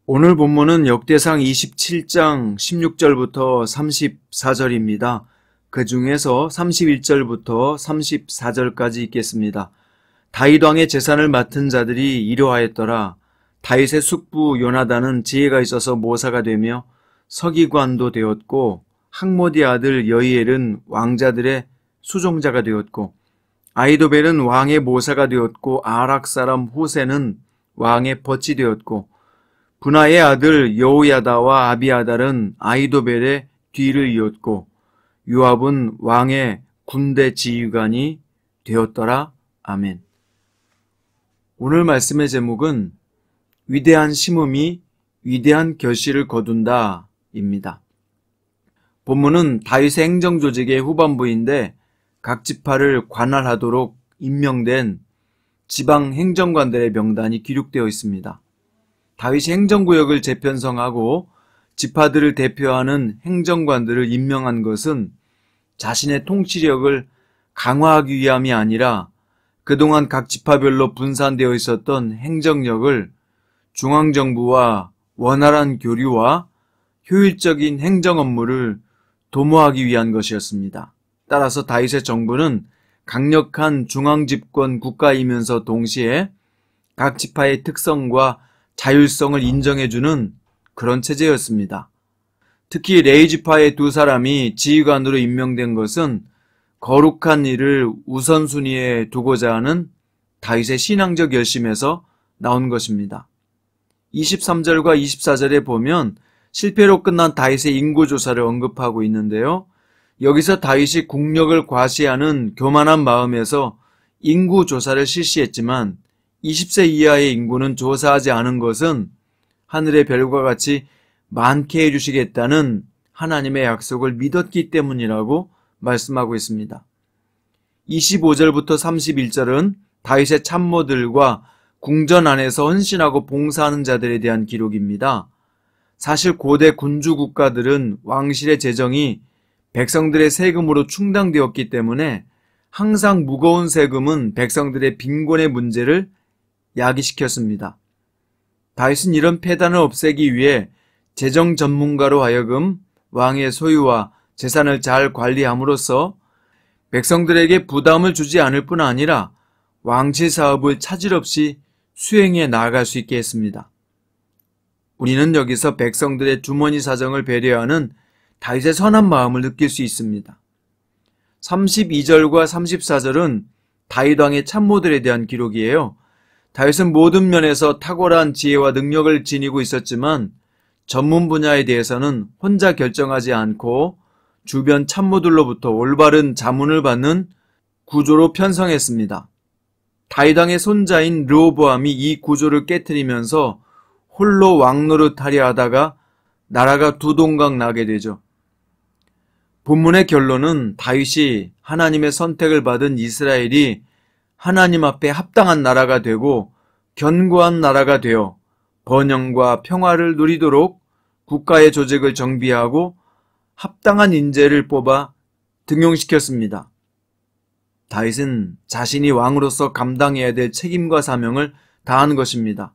오늘 본문은 역대상 27장 16절부터 34절입니다. 그 중에서 31절부터 34절까지 읽겠습니다. 다윗 왕의 재산을 맡은 자들이 이러하였더라. 다윗의 숙부 요나단은 지혜가 있어서 모사가 되며 서기관도 되었고, 학모디 아들 여이엘은 왕자들의 수종자가 되었고, 아히도벨은 왕의 모사가 되었고, 아락 사람 호세는 왕의 벗이 되었고, 분하의 아들 여호야다와 아비아달은 아히도벨의 뒤를 이었고, 요압은 왕의 군대 지휘관이 되었더라. 아멘. 오늘 말씀의 제목은 위대한 심음이 위대한 결실을 거둔다 입니다. 본문은 다윗의 행정조직의 후반부인데 각 지파를 관할하도록 임명된 지방 행정관들의 명단이 기록되어 있습니다. 다윗이 행정구역을 재편성하고 지파들을 대표하는 행정관들을 임명한 것은 자신의 통치력을 강화하기 위함이 아니라 그동안 각 지파별로 분산되어 있었던 행정력을 중앙정부와 원활한 교류와 효율적인 행정 업무를 도모하기 위한 것이었습니다. 따라서 다윗의 정부는 강력한 중앙집권 국가이면서 동시에 각 지파의 특성과 자율성을 인정해주는 그런 체제였습니다. 특히 레위 지파의 두 사람이 지휘관으로 임명된 것은 거룩한 일을 우선순위에 두고자 하는 다윗의 신앙적 열심에서 나온 것입니다. 23절과 24절에 보면 실패로 끝난 다윗의 인구조사를 언급하고 있는데요. 여기서 다윗이 국력을 과시하는 교만한 마음에서 인구조사를 실시했지만 20세 이하의 인구는 조사하지 않은 것은 하늘의 별과 같이 많게 해주시겠다는 하나님의 약속을 믿었기 때문이라고 말씀하고 있습니다. 25절부터 31절은 다윗의 참모들과 궁전 안에서 헌신하고 봉사하는 자들에 대한 기록입니다. 사실 고대 군주 국가들은 왕실의 재정이 백성들의 세금으로 충당되었기 때문에 항상 무거운 세금은 백성들의 빈곤의 문제를 야기시켰습니다. 다윗은 이런 폐단을 없애기 위해 재정 전문가로 하여금 왕의 소유와 재산을 잘 관리함으로써 백성들에게 부담을 주지 않을 뿐 아니라 왕실 사업을 차질 없이 수행해 나아갈 수 있게 했습니다. 우리는 여기서 백성들의 주머니 사정을 배려하는 다윗의 선한 마음을 느낄 수 있습니다. 32절과 34절은 다윗 왕의 참모들에 대한 기록이에요. 다윗은 모든 면에서 탁월한 지혜와 능력을 지니고 있었지만 전문 분야에 대해서는 혼자 결정하지 않고 주변 참모들로부터 올바른 자문을 받는 구조로 편성했습니다. 다윗 왕의 손자인 르호보암이 이 구조를 깨트리면서 홀로 왕노릇하려 하다가 나라가 두 동강 나게 되죠. 본문의 결론은 다윗이 하나님의 선택을 받은 이스라엘이 하나님 앞에 합당한 나라가 되고 견고한 나라가 되어 번영과 평화를 누리도록 국가의 조직을 정비하고 합당한 인재를 뽑아 등용시켰습니다. 다윗은 자신이 왕으로서 감당해야 될 책임과 사명을 다한 것입니다.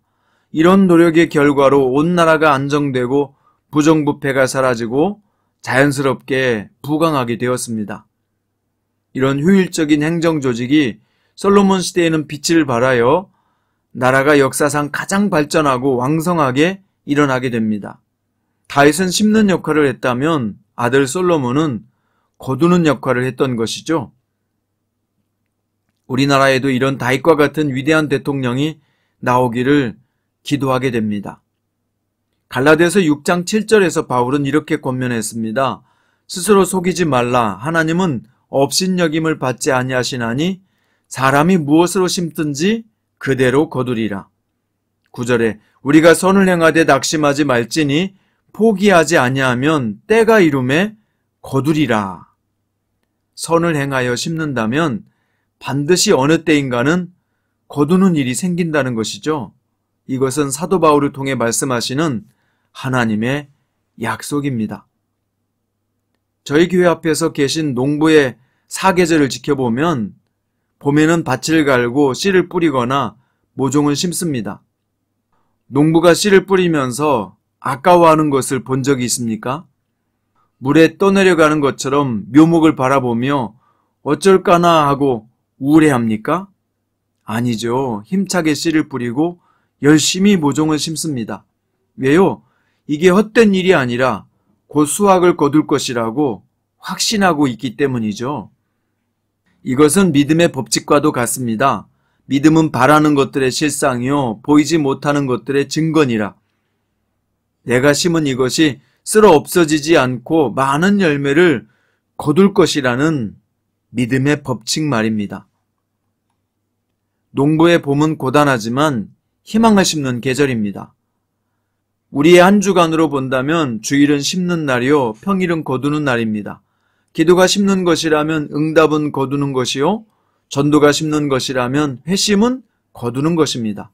이런 노력의 결과로 온 나라가 안정되고 부정부패가 사라지고 자연스럽게 부강하게 되었습니다. 이런 효율적인 행정조직이 솔로몬 시대에는 빛을 발하여 나라가 역사상 가장 발전하고 왕성하게 일어나게 됩니다. 다윗은 심는 역할을 했다면 아들 솔로몬은 거두는 역할을 했던 것이죠. 우리나라에도 이런 다윗과 같은 위대한 대통령이 나오기를 기도하게 됩니다. 갈라디아서 6장 7절에서 바울은 이렇게 권면했습니다. 스스로 속이지 말라. 하나님은 업신여김을 받지 아니하시나니 사람이 무엇으로 심든지 그대로 거두리라. 9절에 우리가 선을 행하되 낙심하지 말지니 포기하지 아니하면 때가 이름에 거두리라. 선을 행하여 심는다면 반드시 어느 때인가는 거두는 일이 생긴다는 것이죠. 이것은 사도 바울을 통해 말씀하시는 하나님의 약속입니다. 저희 교회 앞에서 계신 농부의 사계절을 지켜보면 봄에는 밭을 갈고 씨를 뿌리거나 모종을 심습니다. 농부가 씨를 뿌리면서 아까워하는 것을 본 적이 있습니까? 물에 떠내려가는 것처럼 묘목을 바라보며 어쩔까나 하고 우울해합니까? 아니죠. 힘차게 씨를 뿌리고 열심히 모종을 심습니다. 왜요? 이게 헛된 일이 아니라 곧 수확을 거둘 것이라고 확신하고 있기 때문이죠. 이것은 믿음의 법칙과도 같습니다. 믿음은 바라는 것들의 실상이요 보이지 못하는 것들의 증거니라. 내가 심은 이것이 쓸어 없어지지 않고 많은 열매를 거둘 것이라는 믿음의 법칙 말입니다. 농부의 봄은 고단하지만 희망을 심는 계절입니다. 우리의 한 주간으로 본다면 주일은 심는 날이요 평일은 거두는 날입니다. 기도가 심는 것이라면 응답은 거두는 것이요 전도가 심는 것이라면 회심은 거두는 것입니다.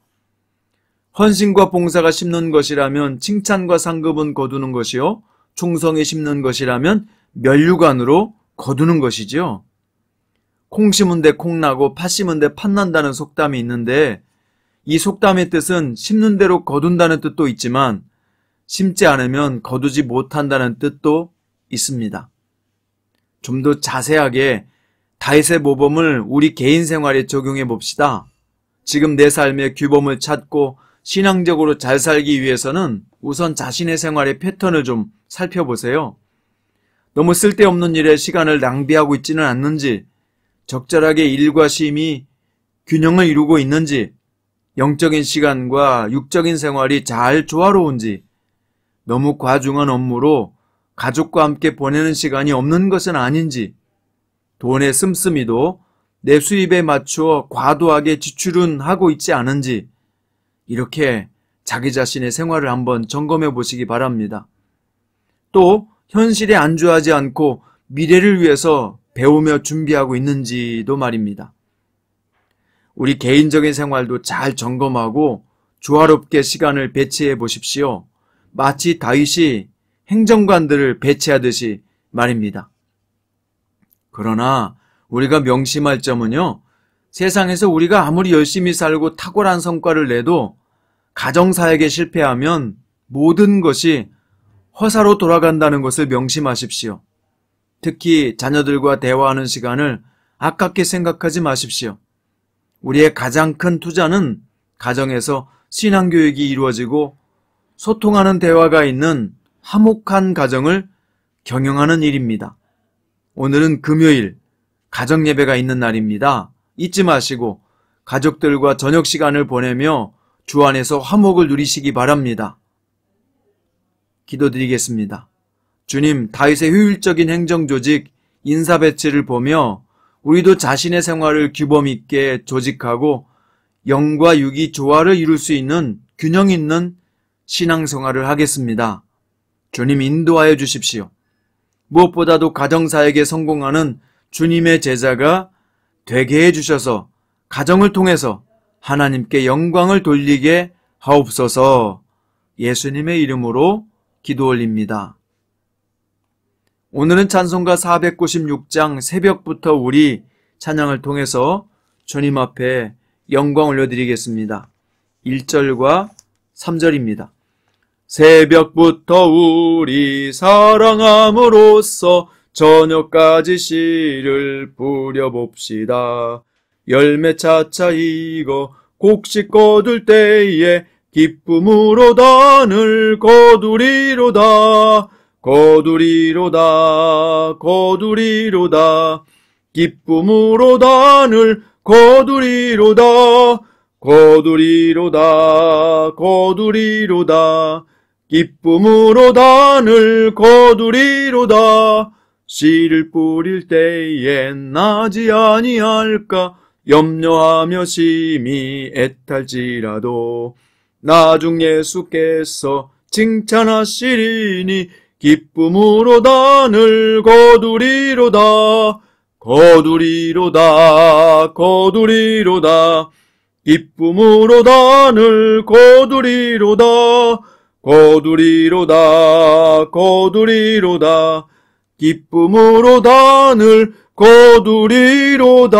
헌신과 봉사가 심는 것이라면 칭찬과 상급은 거두는 것이요 충성이 심는 것이라면 면류관으로 거두는 것이죠. 콩 심은 데 콩 나고 팥 심은 데 팥 난다는 속담이 있는데 이 속담의 뜻은 심는 대로 거둔다는 뜻도 있지만 심지 않으면 거두지 못한다는 뜻도 있습니다. 좀 더 자세하게 다윗의 모범을 우리 개인 생활에 적용해 봅시다. 지금 내 삶의 규범을 찾고 신앙적으로 잘 살기 위해서는 우선 자신의 생활의 패턴을 좀 살펴보세요. 너무 쓸데없는 일에 시간을 낭비하고 있지는 않는지, 적절하게 일과 쉼이 균형을 이루고 있는지, 영적인 시간과 육적인 생활이 잘 조화로운지, 너무 과중한 업무로 가족과 함께 보내는 시간이 없는 것은 아닌지, 돈의 씀씀이도 내 수입에 맞추어 과도하게 지출은 하고 있지 않은지, 이렇게 자기 자신의 생활을 한번 점검해 보시기 바랍니다. 또 현실에 안주하지 않고 미래를 위해서 배우며 준비하고 있는지도 말입니다. 우리 개인적인 생활도 잘 점검하고 조화롭게 시간을 배치해 보십시오. 마치 다윗이 행정관들을 배치하듯이 말입니다. 그러나 우리가 명심할 점은요, 세상에서 우리가 아무리 열심히 살고 탁월한 성과를 내도 가정사역에 실패하면 모든 것이 허사로 돌아간다는 것을 명심하십시오. 특히 자녀들과 대화하는 시간을 아깝게 생각하지 마십시오. 우리의 가장 큰 투자는 가정에서 신앙교육이 이루어지고 소통하는 대화가 있는 화목한 가정을 경영하는 일입니다. 오늘은 금요일 가정예배가 있는 날입니다. 잊지 마시고 가족들과 저녁 시간을 보내며 주 안에서 화목을 누리시기 바랍니다. 기도드리겠습니다. 주님, 다윗의 효율적인 행정조직, 인사배치를 보며 우리도 자신의 생활을 규범 있게 조직하고 영과 육이 조화를 이룰 수 있는 균형 있는 신앙생활을 하겠습니다. 주님 인도하여 주십시오. 무엇보다도 가정사역에 성공하는 주님의 제자가 되게 해주셔서 가정을 통해서 하나님께 영광을 돌리게 하옵소서. 예수님의 이름으로 기도 올립니다. 오늘은 찬송가 496장 새벽부터 우리 찬양을 통해서 주님 앞에 영광 올려드리겠습니다. 1절과 3절입니다. 새벽부터 우리 사랑함으로써 저녁까지 씨를 뿌려봅시다. 열매 차차 익어 곡식 거둘 때에 기쁨으로 단을 거두리로다. 거두리로다. 거두리로다. 기쁨으로 단을 거두리로다. 거두리로다. 거두리로다. 기쁨으로 단을 거두리로다. 씨를 뿌릴 때엔 나지 아니할까 염려하며 심히 애탈지라도 나중 예수께서 칭찬하시리니 기쁨으로 단을 거두리로다. 거두리로다. 거두리로다. 기쁨으로 단을 거두리로다. 거두리로다. 거두리로다. 기쁨으로 단을 거두리로다.